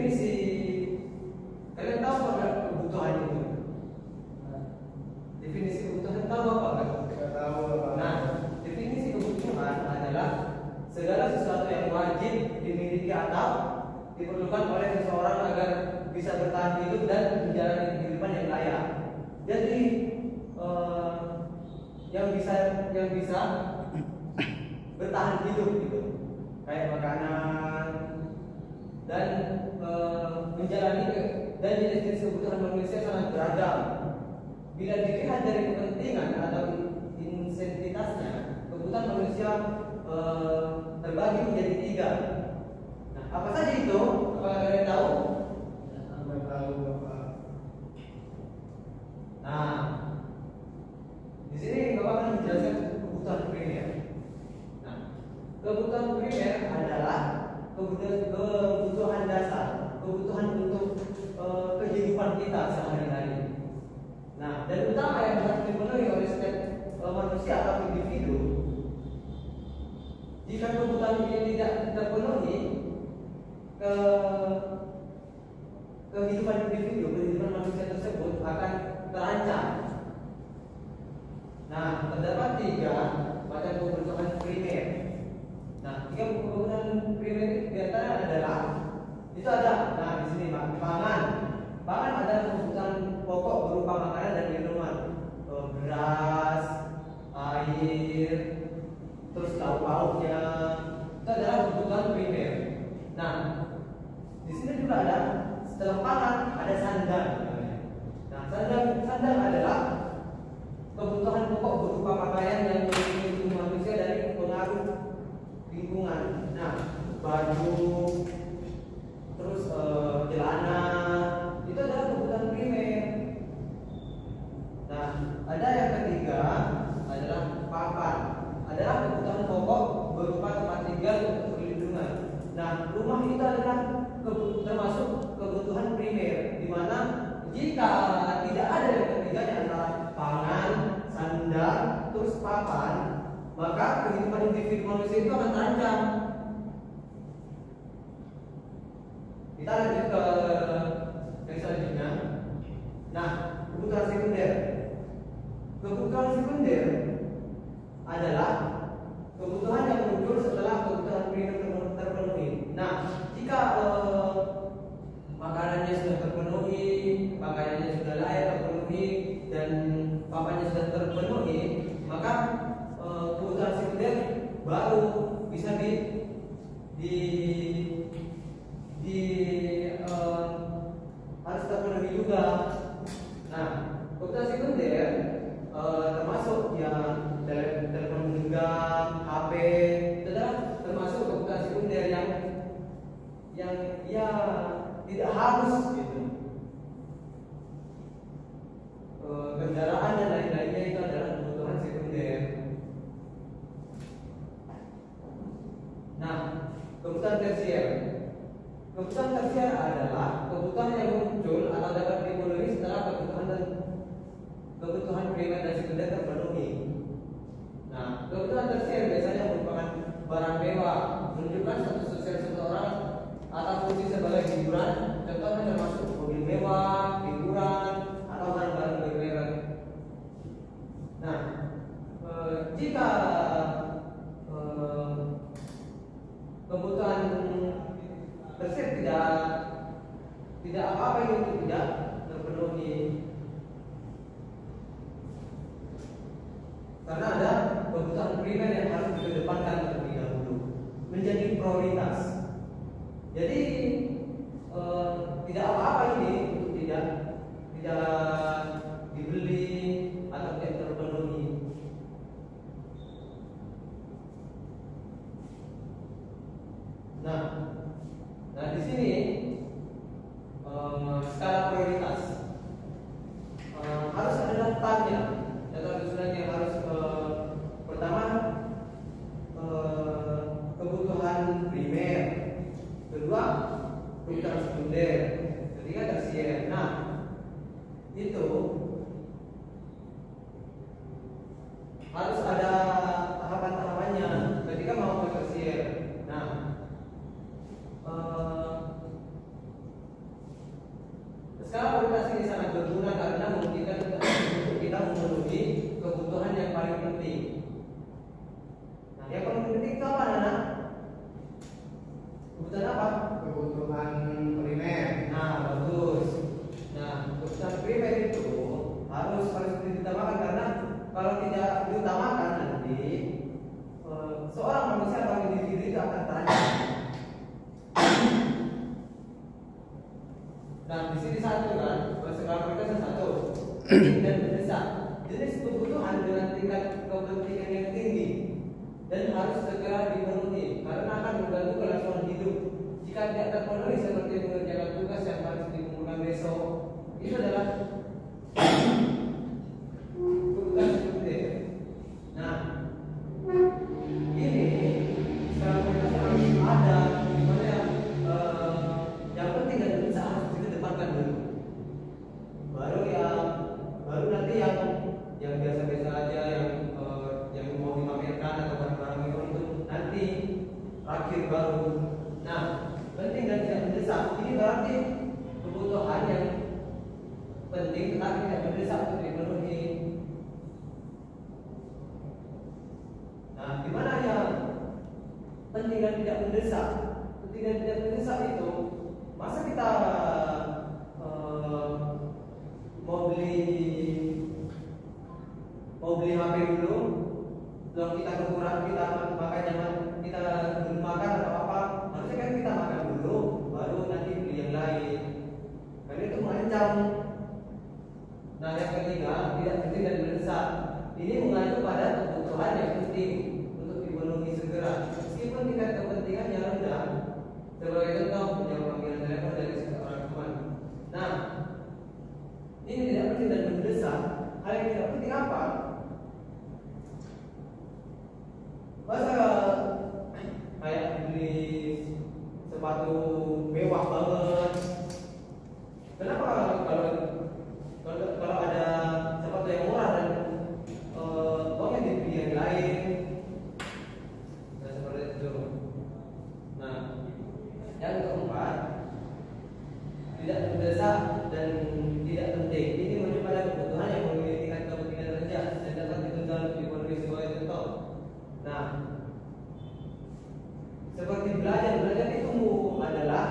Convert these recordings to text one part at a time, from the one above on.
definisi, kalian tahu apa kebutuhan itu? Definisi kebutuhan tahu apa kan? Nggak tahu apa. Nah, definisi kebutuhan adalah segala sesuatu yang wajib dimiliki atau diperlukan oleh seseorang agar bisa bertahan hidup dan menjalani kehidupan yang layak. Jadi yang bisa bertahan hidup gitu, kayak makanan dan menjalani dan jenis-jenis kebutuhan manusia sangat beragam. Bila dilihat dari kepentingan atau insentitasnya, kebutuhan manusia terbagi menjadi 3. Nah, apa saja itu? Apakah kalian tahu? Nggak tahu Bapak. Nah, di sini Bapak akan menjelaskan kebutuhan primer. Nah, kebutuhan primer adalah kebutuhan dasar, kebutuhan untuk kehidupan kita sehari-hari. Nah, dan utama yang harus dipenuhi oleh setiap manusia atau individu. Jika kebutuhan ini tidak terpenuhi, kehidupan individu, kehidupan manusia tersebut akan terancam. Nah, terdapat 3 macam kebutuhan primer. Nah, 3 kebutuhan primer di antara adalah itu ada. Nah, di sini pangan. Pangan adalah kebutuhan pokok berupa makanan dan minuman, beras, air, terus lauk-lauknya. Itu adalah kebutuhan primer. Nah, di sini juga ada setelah pangan ada sandang. Nah, sandang adalah kebutuhan pokok berupa pakaian yang melindungi tubuh manusia dari pengaruh lingkungan. Nah, baju, terus celana, itu adalah kebutuhan primer. Nah, ada yang ketiga adalah papan, adalah kebutuhan pokok berupa tempat tinggal untuk perlindungan. Nah, rumah itu adalah termasuk kebutuhan primer, di mana jika tidak ada yang ketiganya antara pangan, sandang, terus papan, maka kehidupan individu manusia itu akan terancam. Kita lanjut ke yang selanjutnya. Nah, kebutuhan sekunder. Kebutuhan sekunder adalah kebutuhan yang muncul setelah kebutuhan primer terpenuhi. Nah, jika makanannya sudah terpenuhi, pakaiannya sudah layak terpenuhi, dan papannya sudah terpenuhi, maka kebutuhan sekunder baru bisa harus terpenuhi juga. Nah, kebutuhan sekunder termasuk yang telepon genggam, HP, itu adalah termasuk kebutuhan sekunder yang ya tidak harus gitu. Kendaraan dan lain-lainnya itu adalah kebutuhan sekunder. Nah, kebutuhan tersier. Kebutuhan tersier adalah kebutuhan yang muncul atau dapat dipenuhi setelah kebutuhan primer dan sekunder terpenuhi. Nah, kebutuhan tersier biasanya merupakan barang mewah, menunjukkan status sosial seseorang atau fungsi sebagai hiburan. Contohnya termasuk mobil mewah, hiburan, atau barang-barang bermerek. Nah, jika kebutuhan tersier tidak apa-apa itu tidak terpenuhi, karena ada kebutuhan primer yang harus dikedepankan terlebih dahulu, menjadi prioritas. Jadi tidak apa-apa ini untuk tidak dibeli atau tidak terpenuhi. Nah di sini skala prioritas harus ada daftarnya. Daftar susunannya harus pertama kebutuhan primer, kedua kebutuhan sekunder, ketiga tersier. Nah, itu harus ada tahapan-tahapannya ketika mau ke tersier. Nah, Sekarang prioritas ini sangat berguna karena memungkinkan kita memenuhi kebutuhan yang paling penting. Nah, yang paling penting itu apa, anak? Kebutuhan apa? Kebutuhan primer. Nah, bagus. Nah, kebutuhan primer itu harus diutamakan karena kalau tidak diutamakan nanti seorang manusia atau individu itu akan terancam. Nah, di sini satu kan, skala prioritas satu dan mendesak. Jenis kebutuhan dengan tingkat kepentingan yang tinggi dan harus segera dipenuhi karena akan mengganggu kelangsungan hidup. Jika tidak terpenuhi seperti mengerjakan tugas yang harus dikumpulkan besok, itu adalah tugas penting. Nah, ini skala prioritas harus ada di mana yang penting dan mendesak harus dikedepankan dulu. Baru nanti yang biasa-biasa aja yang mau dipamerkan atau barang-barang itu nanti terakhir baru. Nah, penting dan tidak mendesak ini berarti kebutuhan yang penting tetapi tidak mendesak untuk dipenuhi. Nah, di mana yang penting dan tidak mendesak? Penting dan tidak mendesak itu masa kita mau beli HP dulu, belum kita kekurangan kita makanya kita belum makan atau apa, harusnya kan kita makan dulu, baru nanti beli yang lain. Karena itu mengancam. Nah, yang ketiga tidak penting dan mendesak. Ini mengacu pada kebutuhan yang penting untuk dipenuhi segera, meskipun tingkat kepentingannya rendah. Sebagai contoh, menjawab panggilan telepon dari seseorang teman. Nah, ini tidak penting dan mendesak. Hal yang tidak penting apa? Masa kayak beli sepatu mewah banget. Kenapa kalau ada sepatu yang murah dan uangnya dibeli yang lain? Nah, seperti itu. Nah, yang keempat, tidak mendesak dan tidak penting. Ini merujuk pada kebutuhan yang memiliki tingkat kepentingan rendah dan dapat ditunda untuk dipenuhi sebagai contoh. Nah, seperti belajar itu adalah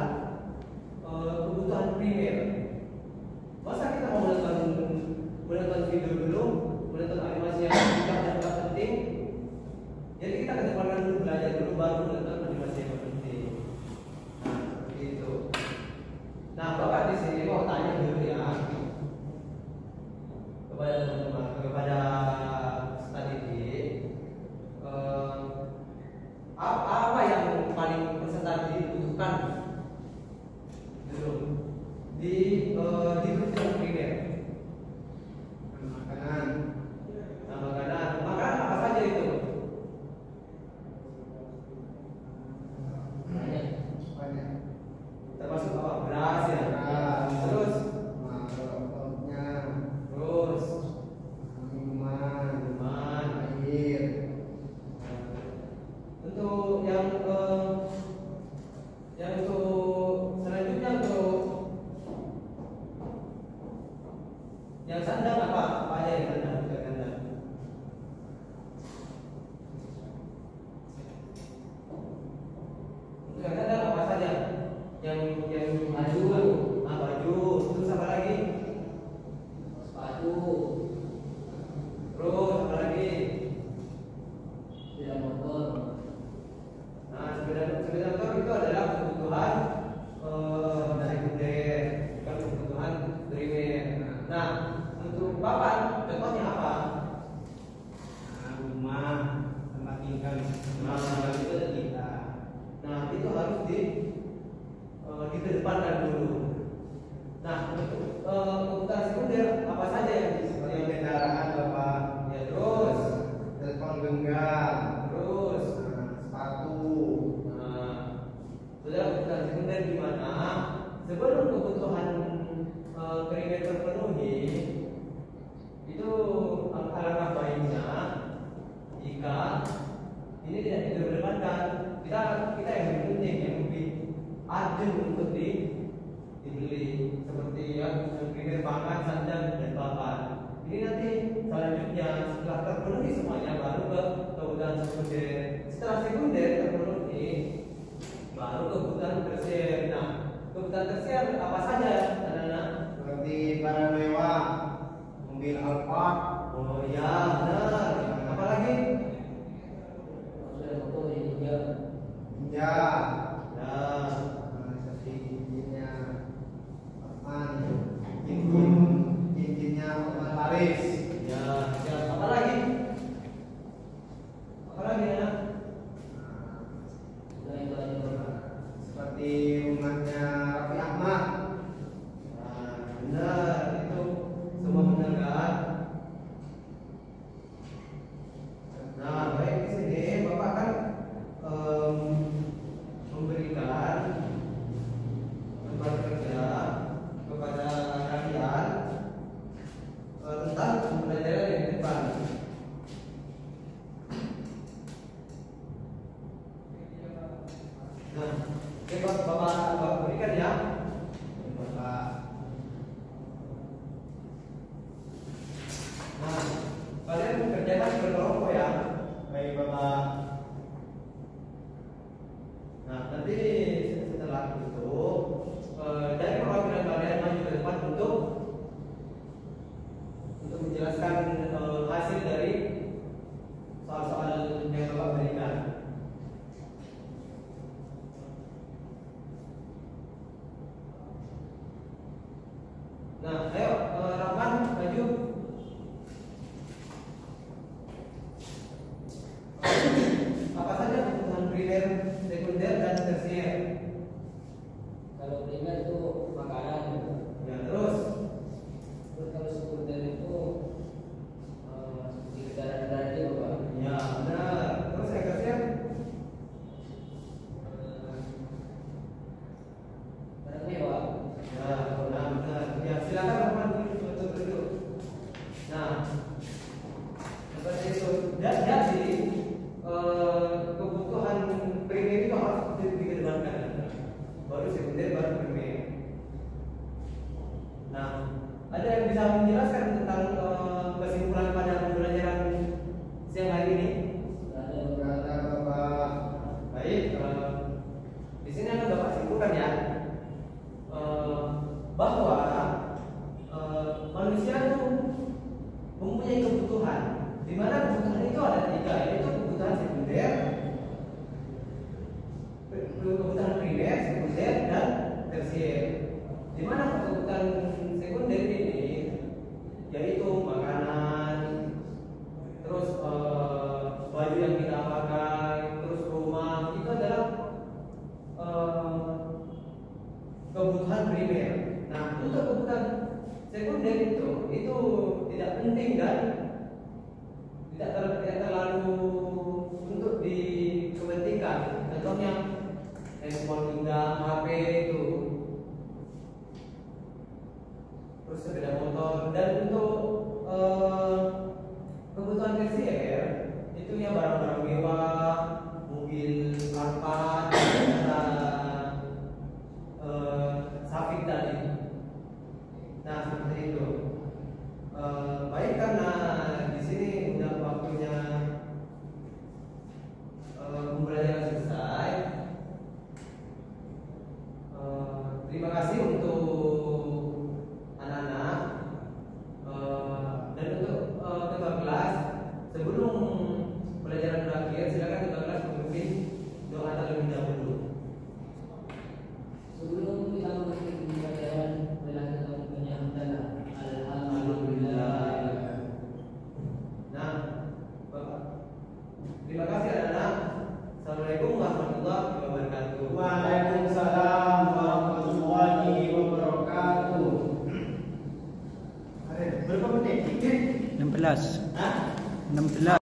kebutuhan primer. Masa kita mau menonton video dulu, menonton animasi yang tidak penting? Jadi kita kedepankan dulu belajar dulu baru menonton animasi yang penting. Nah, seperti itu. Nah, Bapak di sini mau tanya dulu ya kepada teman-teman, kepada studi apa yang paling peserta dibutuhkan dulu di kebutuhan primer. Makanan. Nah, makanan apa saja itu? Banyak. Termasuk apa? Beras ya. Terus terus minuman, air. Untuk yang untuk selanjutnya untuk yang sandang apa aja yang sandang? Untuk yang sandang apa saja? Yang maju ya baru ke kebutuhan sekunder. Setelah sekunder terpenuhi, baru kebutuhan tersier. Nah, kebutuhan tersier apa saja, anak-anak? Seperti barang mewah, mobil Alphard. Oh ya, benar. Apalagi? Ya, Ya, seperti cincinnya Otman, cincinnya Otman Paris. ya, siap. Apalagi? Apalagi anak? Seperti rumahnya Raffi Ahmad. Nah, benar itu semua benar kan? Nah, baik di sini Bapak kan memberikan tempat kerja kepada kalian tentang pembelajaran yang di depan. Nah, oke Bapak berikan ya. Bapak. Nah, kalian kerjakan berkelompok ya. Baik Bapak. Nah, nanti setelah itu dari perwakilan kalian maju ke depan untuk menjelaskan hasil dari soal-soal yang Bapak berikan. Nah, ayo Rahman maju. Apa saja kebutuhan primer, sekunder, dan tersier? Kalau primer itu makanan, Ya, terus kalau sekunder itu seperti kendaraan itu, Pak. ya benar. Terus yang tersier? Barang mewah. Ya, benar. Ya, silakan Rahman untuk duduk. Nah, seperti itu. Dan jadi kebutuhan primer itu harus dikedepankan. Baru sekunder, baru primer. Nah, ada yang bisa menjelaskan tentang kesimpulan pada pembelajaran siang hari ini? Berada Bapak. Baik, di sini akan Bapak simpulkan ya bahwa manusia itu mempunyai kebutuhan, di mana kebutuhan itu ada tiga, yaitu kebutuhan sekunder, kebutuhan primer, sekunder, dan tersier. Di mana kebutuhan sekunder ini yaitu makanan, terus baju yang kita pakai, terus rumah, itu adalah kebutuhan primer. Nah, untuk kebutuhan sekunder itu tidak penting dan tidak terlalu untuk dikepentingkan. Contohnya handphone kita, HP itu, terus sepeda motor. Dan untuk kebutuhan tersier itu ya barang-barang mewah, mobil Alphard, Safik tadi. Nah, seperti itu. Baik, karena di sini udah waktunya pembelajaran selesai. Terima kasih untuk anak-anak dan untuk ketua kelas. Sebelum pelajaran berakhir, silakan ketua kelas memimpin doa terlebih dahulu. Sebelum kita memasuki pembelajaran, marilah kita mempunyai hamdalah. Alhamdulillah. Nah, Bapak, terima kasih anak-anak. Assalamualaikum warahmatullahi wabarakatuh. Waalaikumsalam warahmatullahi wabarakatuh. Berapa menit? 16. Hah? 16.